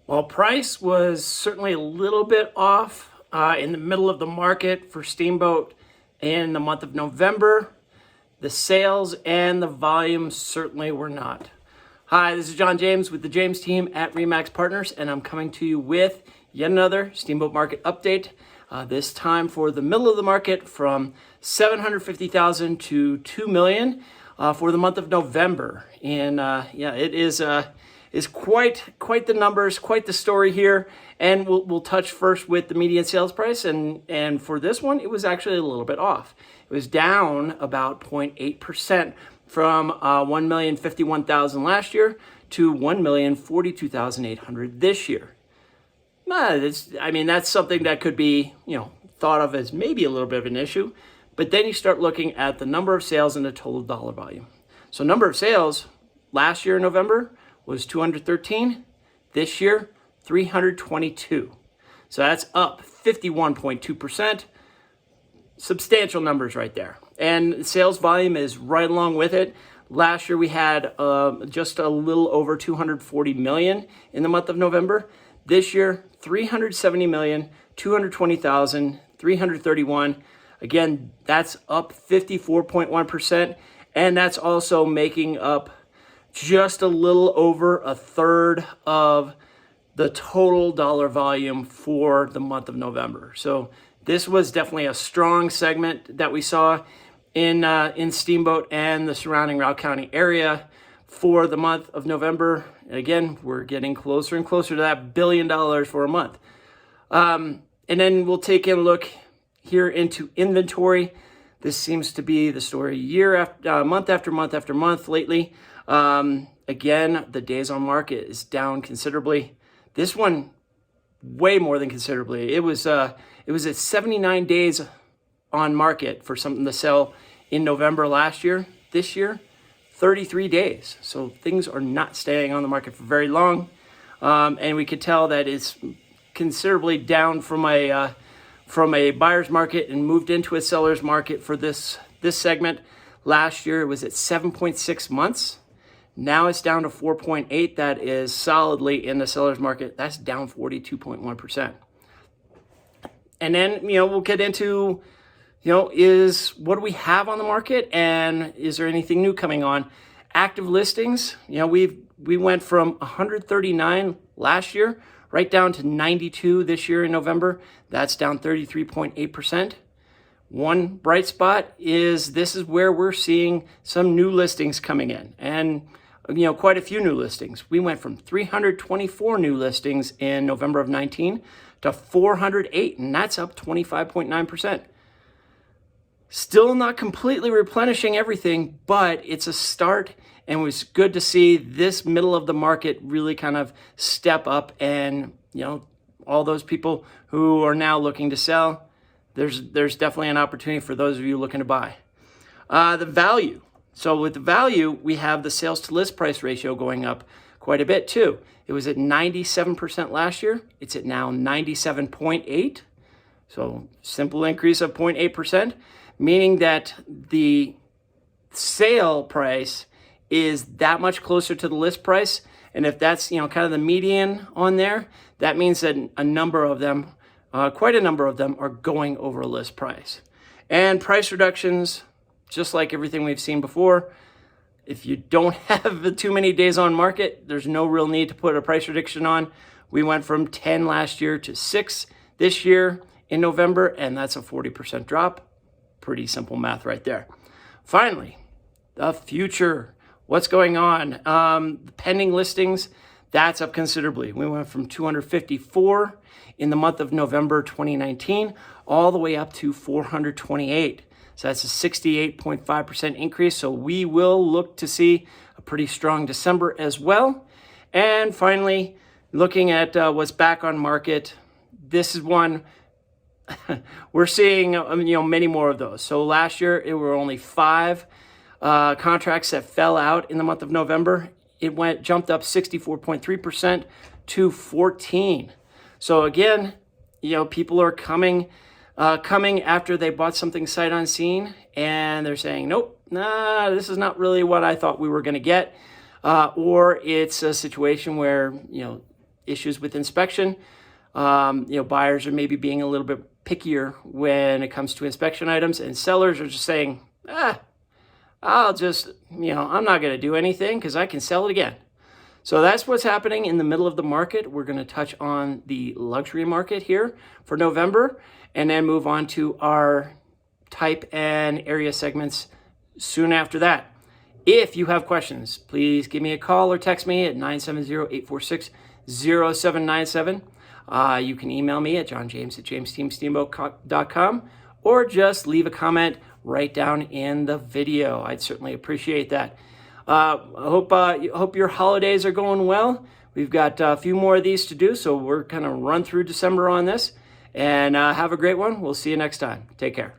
Well, price was certainly a little bit off in the middle of the market for Steamboat in the month of November. The sales and the volume certainly were not. Hi, this is John James with the James team at REMAX Partners, and I'm coming to you with yet another Steamboat market update. This time for the middle of the market from 750,000 to 2 million for the month of November. And it is quite the numbers, quite the story here. And we'll touch first with the median sales price. And for this one, it was actually a little bit off. It was down about 0.8% from 1,051,000 last year to 1,042,800 this year. That's something that could be, thought of as maybe a little bit of an issue. But then you start looking at the number of sales and the total dollar volume. So number of sales last year in November was 213. This year, 322. So that's up 51.2%. Substantial numbers right there. And sales volume is right along with it. Last year we had just a little over 240 million in the month of November. This year, 370 million, 220,000, 331. Again, that's up 54.1%. And that's also making up just a little over a third of the total dollar volume for the month of November. So this was definitely a strong segment that we saw in Steamboat and the surrounding Routt County area for the month of November. And again, we're getting closer and closer to that $1 billion for a month. And then we'll take a look here into inventory. This seems to be the story month after month after month lately. Again, the days on market is down considerably. This one, way more than considerably. It was at 79 days on market for something to sell in November last year. This year, 33 days. So things are not staying on the market for very long. And we could tell that it's considerably down from a buyer's market and moved into a seller's market for this segment. Last year, it was at 7.6 months. Now it's down to 4.8. That is solidly in the seller's market. That's down 42.1%. And then, we'll get into, what do we have on the market and is there anything new coming on? Active listings, we went from 139 last year right down to 92 this year in November. That's down 33.8%. One bright spot is this is where we're seeing some new listings coming in, and quite a few new listings. We went from 324 new listings in November of 19 to 408, and that's up 25.9%. Still not completely replenishing everything, but it's a start, and it was good to see this middle of the market really kind of step up, and all those people who are now looking to sell, there's definitely an opportunity for those of you looking to buy. The value. So with the value, we have the sales to list price ratio going up quite a bit too. It was at 97% last year. It's at now 97.8. So simple increase of 0.8%, meaning that the sale price is that much closer to the list price. And if that's, kind of the median on there, that means that quite a number of them are going over a list price. And price reductions, just like everything we've seen before, if you don't have too many days on market, there's no real need to put a price reduction on. We went from 10 last year to 6 this year in November, and that's a 40% drop. Pretty simple math right there. Finally, the future. What's going on? The pending listings, that's up considerably. We went from 254 in the month of November 2019 all the way up to 428. So that's a 68.5% increase. So we will look to see a pretty strong December as well. And finally, looking at what's back on market, this is one we're seeing many more of those. So last year it were only 5 contracts that fell out in the month of November. It jumped up 64.3% to 14. So again, people are coming after they bought something sight unseen, and they're saying, nope, this is not really what I thought we were going to get. Or it's a situation where, issues with inspection. Buyers are maybe being a little bit pickier when it comes to inspection items, and sellers are just saying, I'm not going to do anything because I can sell it again. So that's what's happening in the middle of the market. We're going to touch on the luxury market here for November, and then move on to our type and area segments soon after that. If you have questions, please give me a call or text me at 970-846-0797. You can email me at johnjames@jamesteamsteamboat.com, or just leave a comment right down in the video. I'd certainly appreciate that. I hope your holidays are going well. We've got a few more of these to do, so we're going to run through December on this. And have a great one. We'll see you next time. Take care.